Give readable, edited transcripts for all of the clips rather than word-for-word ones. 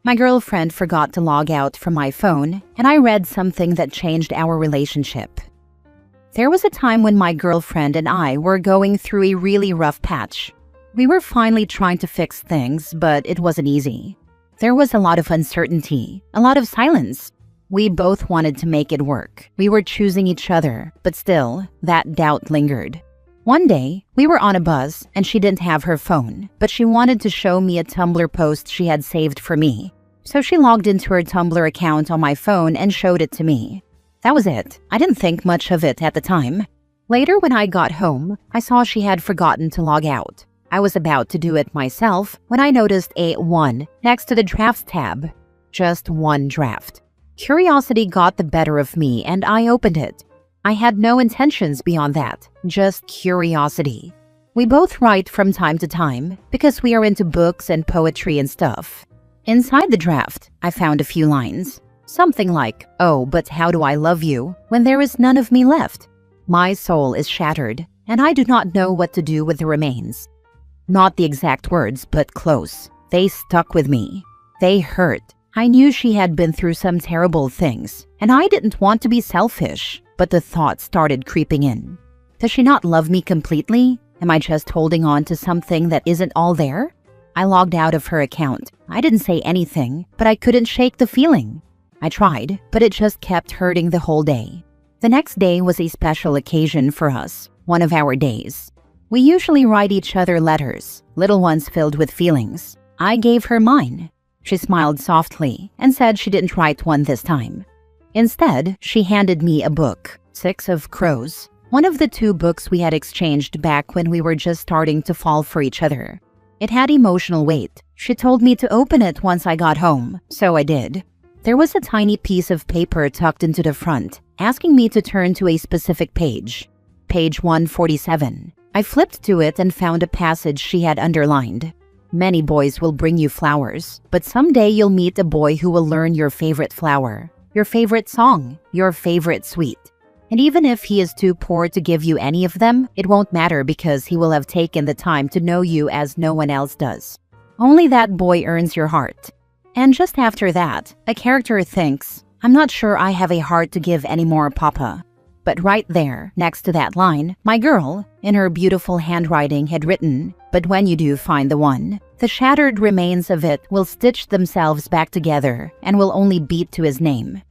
My girlfriend forgot to log out from my phone, and I read something that changed our relationship. There was a time when my girlfriend and I were going through a really rough patch. We were finally trying to fix things, but it wasn't easy. There was a lot of uncertainty, a lot of silence. We both wanted to make it work. We were choosing each other, but still, that doubt lingered. One day, we were on a bus and she didn't have her phone, but she wanted to show me a Tumblr post she had saved for me. So she logged into her Tumblr account on my phone and showed it to me. That was it. I didn't think much of it at the time. Later, when I got home, I saw she had forgotten to log out. I was about to do it myself when I noticed a 1 next to the Drafts tab. Just one draft. Curiosity got the better of me and I opened it. I had no intentions beyond that, just curiosity. We both write from time to time because we are into books and poetry and stuff. Inside the draft, I found a few lines. Something like, "Oh, but how do I love you when there is none of me left? My soul is shattered, and I do not know what to do with the remains." Not the exact words, but close. They stuck with me. They hurt. I knew she had been through some terrible things, and I didn't want to be selfish, but the thought started creeping in. Does she not love me completely? Am I just holding on to something that isn't all there? I logged out of her account. I didn't say anything, but I couldn't shake the feeling. I tried, but it just kept hurting the whole day. The next day was a special occasion for us, one of our days. We usually write each other letters, little ones filled with feelings. I gave her mine. She smiled softly and said she didn't write one this time. Instead, she handed me a book, 6 of Crows, one of the 2 books we had exchanged back when we were just starting to fall for each other. It had emotional weight. She told me to open it once I got home, so I did. There was a tiny piece of paper tucked into the front, asking me to turn to a specific page. Page 147. I flipped to it and found a passage she had underlined. "Many boys will bring you flowers, but someday you'll meet a boy who will learn your favorite flower, your favorite song, your favorite sweet. And even if he is too poor to give you any of them, it won't matter because he will have taken the time to know you as no one else does. Only that boy earns your heart." And just after that, a character thinks, "I'm not sure I have a heart to give anymore, Papa." But right there, next to that line, my girl, in her beautiful handwriting, had written, "But when you do find the one, the shattered remains of it will stitch themselves back together and will only beat to his name."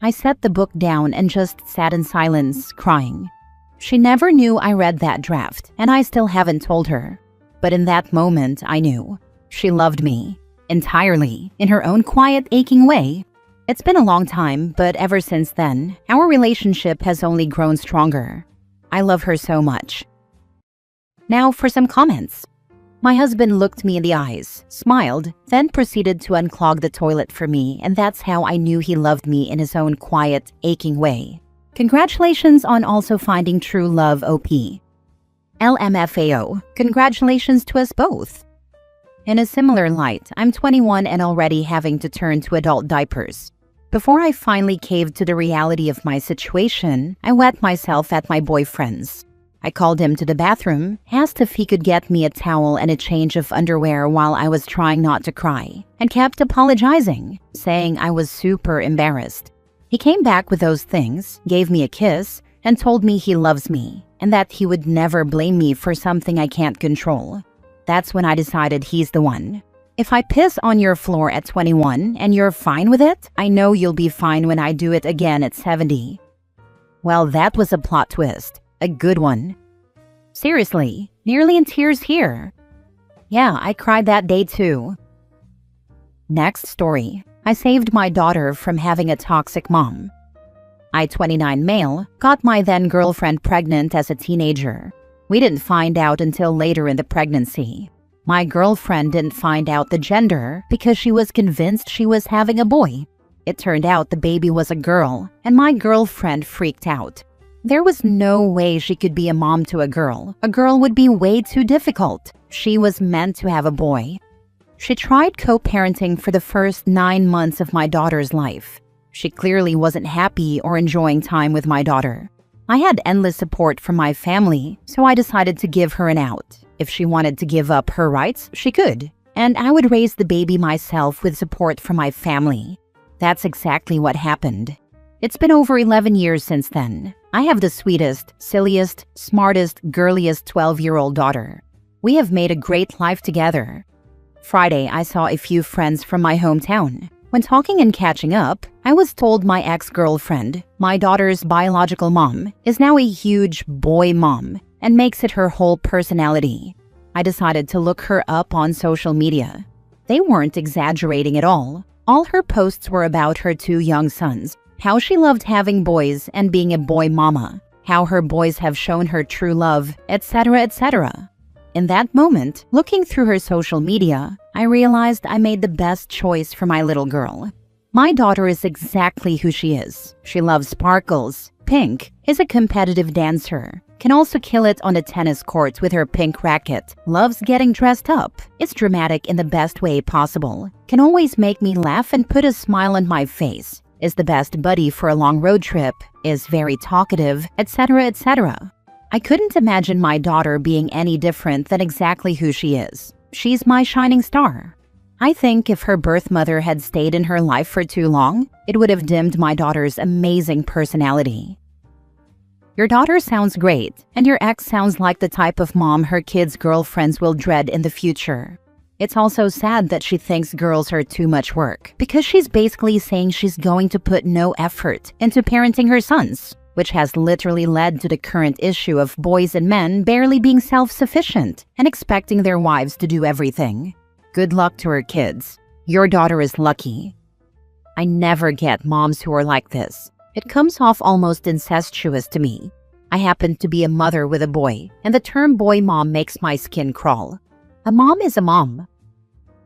I set the book down and just sat in silence, crying. She never knew I read that draft, and I still haven't told her. But in that moment, I knew. She loved me. Entirely, in her own quiet, aching way. It's been a long time, but ever since then, our relationship has only grown stronger. I love her so much. Now for some comments. My husband looked me in the eyes, smiled, then proceeded to unclog the toilet for me, and that's how I knew he loved me in his own quiet, aching way. Congratulations on also finding true love, OP. LMFAO, congratulations to us both. In a similar light, I'm 21 and already having to turn to adult diapers. Before I finally caved to the reality of my situation, I wet myself at my boyfriend's. I called him to the bathroom, asked if he could get me a towel and a change of underwear while I was trying not to cry, and kept apologizing, saying I was super embarrassed. He came back with those things, gave me a kiss, and told me he loves me, and that he would never blame me for something I can't control. That's when I decided he's the one. If I piss on your floor at 21 and you're fine with it, I know you'll be fine when I do it again at 70. Well, that was a plot twist. A good one. Seriously, nearly in tears here. Yeah, I cried that day too. Next story. I saved my daughter from having a toxic mom. I, 29 male, got my then girlfriend pregnant as a teenager. We didn't find out until later in the pregnancy. My girlfriend didn't find out the gender because she was convinced she was having a boy. It turned out the baby was a girl, and my girlfriend freaked out. There was no way she could be a mom to a girl. A girl would be way too difficult. She was meant to have a boy. She tried co-parenting for the first 9 months of my daughter's life. She clearly wasn't happy or enjoying time with my daughter. I had endless support from my family, so I decided to give her an out. If she wanted to give up her rights, she could. and I would raise the baby myself with support from my family. That's exactly what happened. It's been over 11 years since then. I have the sweetest, silliest, smartest, girliest 12-year-old daughter. We have made a great life together. Friday, I saw a few friends from my hometown. When talking and catching up, I was told my ex-girlfriend, my daughter's biological mom, is now a huge boy mom and makes it her whole personality. I decided to look her up on social media. They weren't exaggerating at all. All her posts were about her 2 young sons, how she loved having boys and being a boy mama, how her boys have shown her true love, etc., etc. In that moment, looking through her social media, I realized I made the best choice for my little girl. My daughter is exactly who she is. She loves sparkles, pink, is a competitive dancer, can also kill it on the tennis courts with her pink racket, loves getting dressed up, is dramatic in the best way possible, can always make me laugh and put a smile on my face, is the best buddy for a long road trip, is very talkative, etc., etc. I couldn't imagine my daughter being any different than exactly who she is. She's my shining star. I think if her birth mother had stayed in her life for too long, it would have dimmed my daughter's amazing personality. Your daughter sounds great, and your ex sounds like the type of mom her kids' girlfriends will dread in the future. It's also sad that she thinks girls are too much work, because she's basically saying she's going to put no effort into parenting her sons, which has literally led to the current issue of boys and men barely being self-sufficient and expecting their wives to do everything. Good luck to her kids. Your daughter is lucky. I never get moms who are like this. It comes off almost incestuous to me. I happen to be a mother with a boy, and the term boy mom makes my skin crawl. A mom is a mom.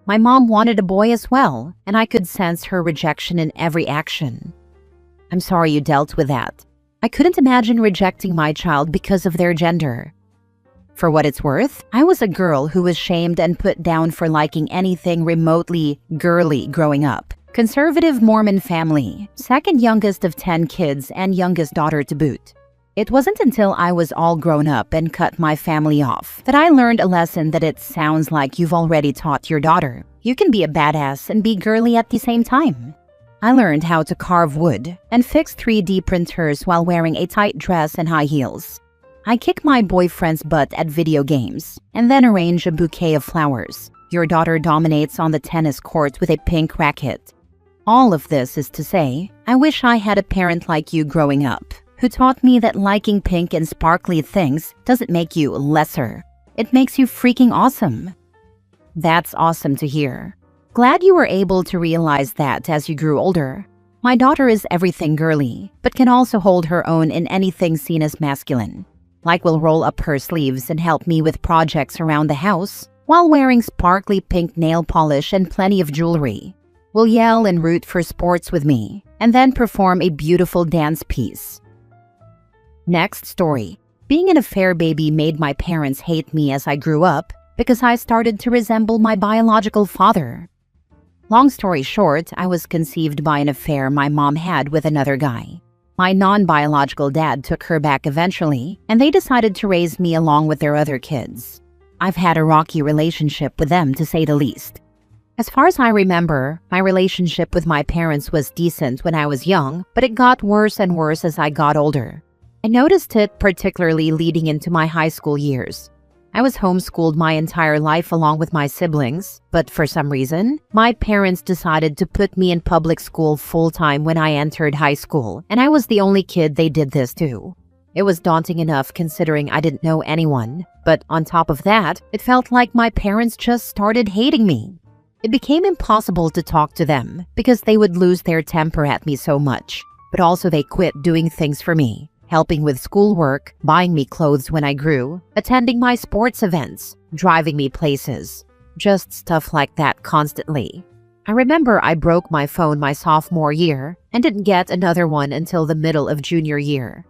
My mom wanted a boy as well, and I could sense her rejection in every action. I'm sorry you dealt with that. I couldn't imagine rejecting my child because of their gender. For what it's worth, I was a girl who was shamed and put down for liking anything remotely girly growing up. Conservative Mormon family, second youngest of 10 kids and youngest daughter to boot. It wasn't until I was all grown up and cut my family off that I learned a lesson that it sounds like you've already taught your daughter. You can be a badass and be girly at the same time. I learned how to carve wood and fix 3D printers while wearing a tight dress and high heels. I kick my boyfriend's butt at video games and then arrange a bouquet of flowers. Your daughter dominates on the tennis court with a pink racket. All of this is to say, I wish I had a parent like you growing up, who taught me that liking pink and sparkly things doesn't make you lesser. It makes you freaking awesome. That's awesome to hear. Glad you were able to realize that as you grew older. My daughter is everything girly, but can also hold her own in anything seen as masculine. Like will roll up her sleeves and help me with projects around the house, while wearing sparkly pink nail polish and plenty of jewelry. Will yell and root for sports with me, and then perform a beautiful dance piece. Next story. Being an affair baby made my parents hate me as I grew up because I started to resemble my biological father. Long story short, I was conceived by an affair my mom had with another guy. My non-biological dad took her back eventually, and they decided to raise me along with their other kids. I've had a rocky relationship with them, to say the least. As far as I remember, my relationship with my parents was decent when I was young, but it got worse and worse as I got older. I noticed it particularly leading into my high school years. I was homeschooled my entire life along with my siblings, but for some reason, my parents decided to put me in public school full-time when I entered high school, and I was the only kid they did this to. It was daunting enough considering I didn't know anyone, but on top of that, it felt like my parents just started hating me. It became impossible to talk to them because they would lose their temper at me so much, but also they quit doing things for me, helping with schoolwork, buying me clothes when I grew, attending my sports events, driving me places, just stuff like that constantly. I remember I broke my phone my sophomore year and didn't get another one until the middle of junior year.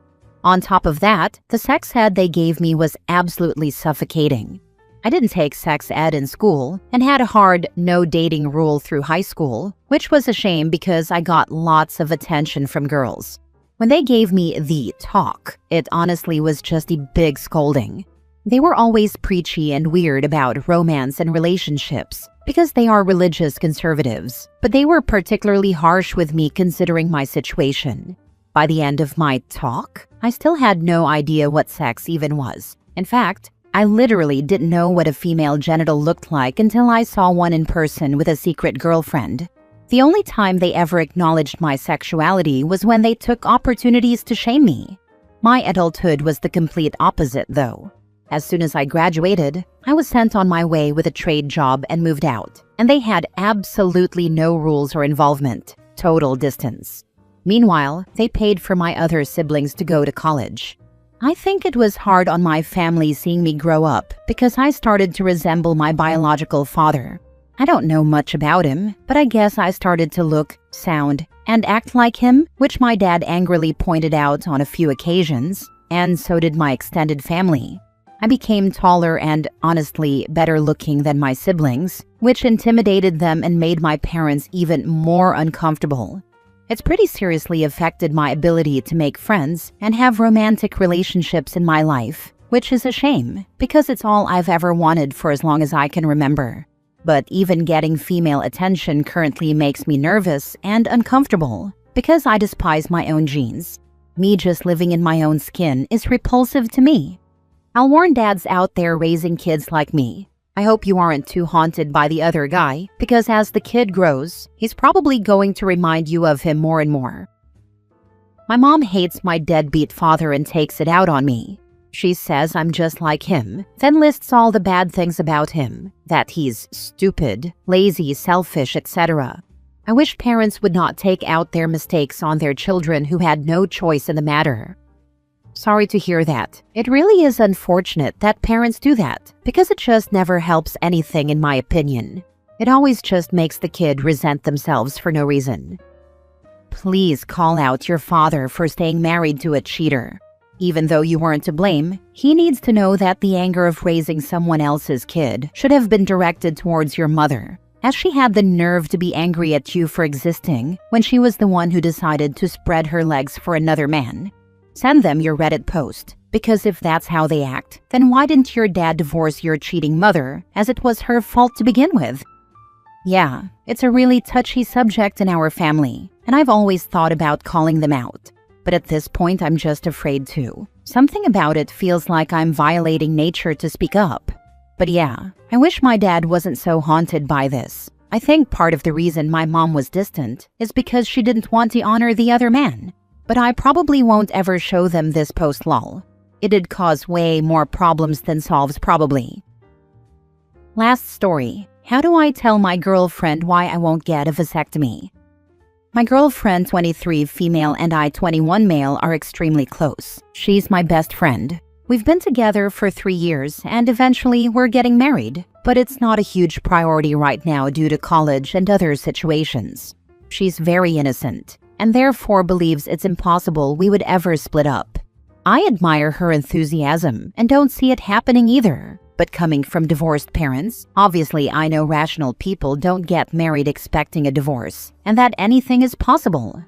On top of that, the sex ed they gave me was absolutely suffocating. I didn't take sex ed in school and had a hard no dating rule through high school, which was a shame because I got lots of attention from girls. When they gave me the talk, it honestly was just a big scolding. They were always preachy and weird about romance and relationships, because they are religious conservatives, but they were particularly harsh with me considering my situation. By the end of my talk, I still had no idea what sex even was. In fact, I literally didn't know what a female genital looked like until I saw one in person with a secret girlfriend. The only time they ever acknowledged my sexuality was when they took opportunities to shame me. My adulthood was the complete opposite, though. As soon as I graduated, I was sent on my way with a trade job and moved out, and they had absolutely no rules or involvement, total distance. Meanwhile, they paid for my other siblings to go to college. I think it was hard on my family seeing me grow up because I started to resemble my biological father. I don't know much about him, but I guess I started to look, sound, and act like him, which my dad angrily pointed out on a few occasions, and so did my extended family. I became taller and, honestly, better looking than my siblings, which intimidated them and made my parents even more uncomfortable. It's pretty seriously affected my ability to make friends and have romantic relationships in my life, which is a shame, because it's all I've ever wanted for as long as I can remember. But even getting female attention currently makes me nervous and uncomfortable, because I despise my own genes. Me just living in my own skin is repulsive to me. I'll warn dads out there raising kids like me. I hope you aren't too haunted by the other guy, because as the kid grows, he's probably going to remind you of him more and more. My mom hates my deadbeat father and takes it out on me. She says I'm just like him, then lists all the bad things about him, that he's stupid, lazy, selfish, etc. I wish parents would not take out their mistakes on their children who had no choice in the matter. Sorry to hear that. It really is unfortunate that parents do that, because it just never helps anything in my opinion. It always just makes the kid resent themselves for no reason. Please call out your father for staying married to a cheater. Even though you weren't to blame, he needs to know that the anger of raising someone else's kid should have been directed towards your mother, as she had the nerve to be angry at you for existing when she was the one who decided to spread her legs for another man. Send them your Reddit post, because if that's how they act, then why didn't your dad divorce your cheating mother, as it was her fault to begin with? Yeah, it's a really touchy subject in our family, and I've always thought about calling them out. But at this point, I'm just afraid to. Something about it feels like I'm violating nature to speak up. But yeah, I wish my dad wasn't so haunted by this. I think part of the reason my mom was distant is because she didn't want to honor the other man. But I probably won't ever show them this post lol. It'd cause way more problems than solves probably. Last story. How do I tell my girlfriend why I won't get a vasectomy? My girlfriend, 23 female, and I, 21 male, are extremely close. She's my best friend. We've been together for 3 years, and eventually we're getting married. But it's not a huge priority right now due to college and other situations. She's very innocent, and therefore believes it's impossible we would ever split up. I admire her enthusiasm and don't see it happening either. But coming from divorced parents, obviously I know rational people don't get married expecting a divorce, and that anything is possible.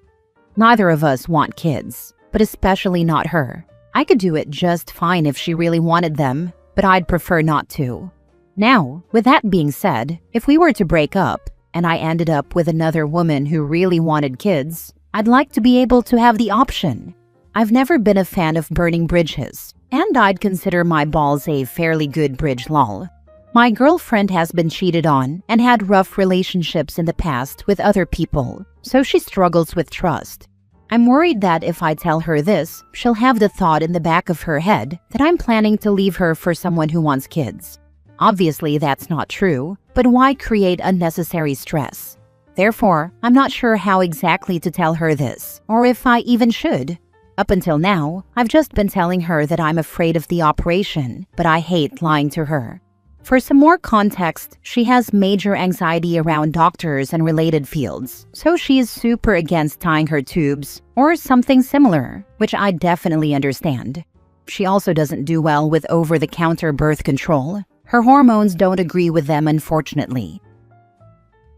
Neither of us want kids, but especially not her. I could do it just fine if she really wanted them, but I'd prefer not to. Now, with that being said, if we were to break up, and I ended up with another woman who really wanted kids, I'd like to be able to have the option. I've never been a fan of burning bridges, and I'd consider my balls a fairly good bridge lol. My girlfriend has been cheated on and had rough relationships in the past with other people, so she struggles with trust. I'm worried that if I tell her this, she'll have the thought in the back of her head that I'm planning to leave her for someone who wants kids. Obviously, that's not true, but why create unnecessary stress? Therefore, I'm not sure how exactly to tell her this, or if I even should. Up until now, I've just been telling her that I'm afraid of the operation, but I hate lying to her. For some more context, she has major anxiety around doctors and related fields, so she is super against tying her tubes, or something similar, which I definitely understand. She also doesn't do well with over-the-counter birth control. Her hormones don't agree with them, unfortunately.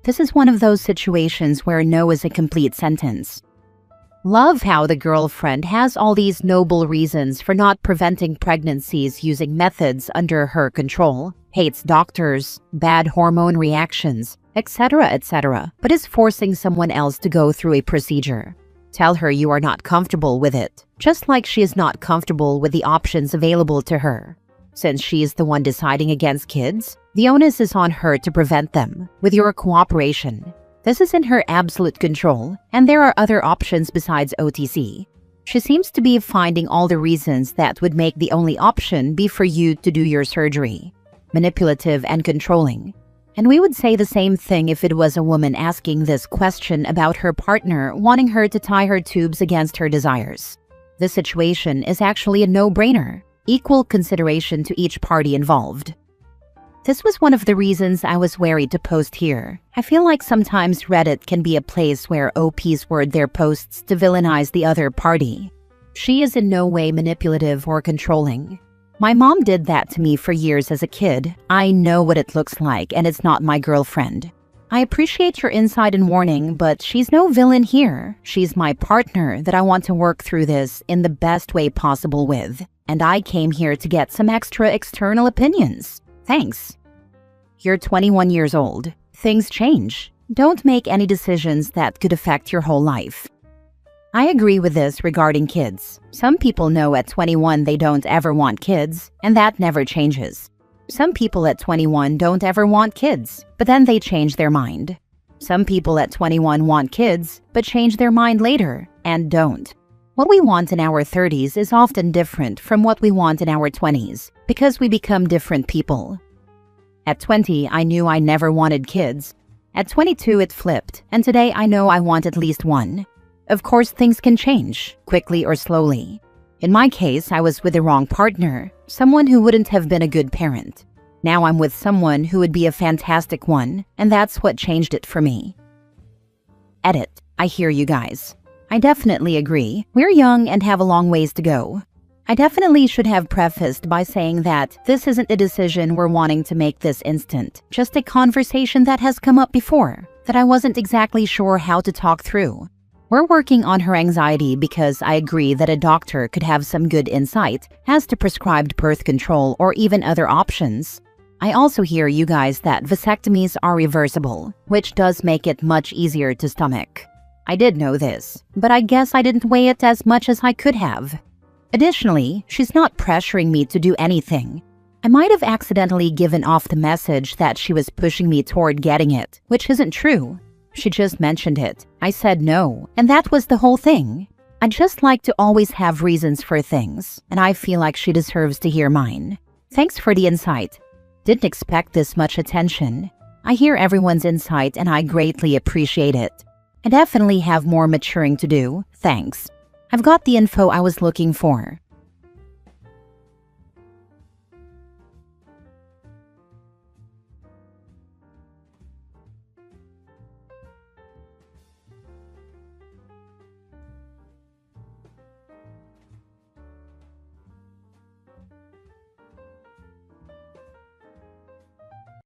This is one of those situations where no is a complete sentence. Love how the girlfriend has all these noble reasons for not preventing pregnancies using methods under her control, hates doctors, bad hormone reactions, etc., etc., but is forcing someone else to go through a procedure. Tell her you are not comfortable with it, just like she is not comfortable with the options available to her. Since she is the one deciding against kids, the onus is on her to prevent them, with your cooperation. This is in her absolute control, and there are other options besides OTC. She seems to be finding all the reasons that would make the only option be for you to do your surgery. Manipulative and controlling. And we would say the same thing if it was a woman asking this question about her partner wanting her to tie her tubes against her desires. This situation is actually a no-brainer. Equal consideration to each party involved. This was one of the reasons I was wary to post here. I feel like sometimes Reddit can be a place where OPs word their posts to villainize the other party. She is in no way manipulative or controlling. My mom did that to me for years as a kid. I know what it looks like, and it's not my girlfriend. I appreciate your insight and warning, but she's no villain here. She's my partner that I want to work through this in the best way possible with. And I came here to get some extra external opinions. Thanks. You're 21 years old. Things change. Don't make any decisions that could affect your whole life. I agree with this regarding kids. Some people know at 21 they don't ever want kids, and that never changes. Some people at 21 don't ever want kids, but then they change their mind. Some people at 21 want kids, but change their mind later, and don't. What we want in our 30s is often different from what we want in our 20s, because we become different people. At 20, I knew I never wanted kids. At 22, it flipped, and today I know I want at least one. Of course, things can change, quickly or slowly. In my case, I was with the wrong partner, someone who wouldn't have been a good parent. Now I'm with someone who would be a fantastic one, and that's what changed it for me. Edit. I hear you guys. I definitely agree. We're young and have a long ways to go. I definitely should have prefaced by saying that this isn't a decision we're wanting to make this instant, just a conversation that has come up before, that I wasn't exactly sure how to talk through. We're working on her anxiety because I agree that a doctor could have some good insight as to prescribed birth control or even other options. I also hear you guys that vasectomies are reversible, which does make it much easier to stomach. I did know this, but I guess I didn't weigh it as much as I could have. Additionally, she's not pressuring me to do anything. I might have accidentally given off the message that she was pushing me toward getting it, which isn't true. She just mentioned it. I said no, and that was the whole thing. I just like to always have reasons for things, and I feel like she deserves to hear mine. Thanks for the insight. Didn't expect this much attention. I hear everyone's insight and I greatly appreciate it. I definitely have more maturing to do, thanks. I've got the info I was looking for.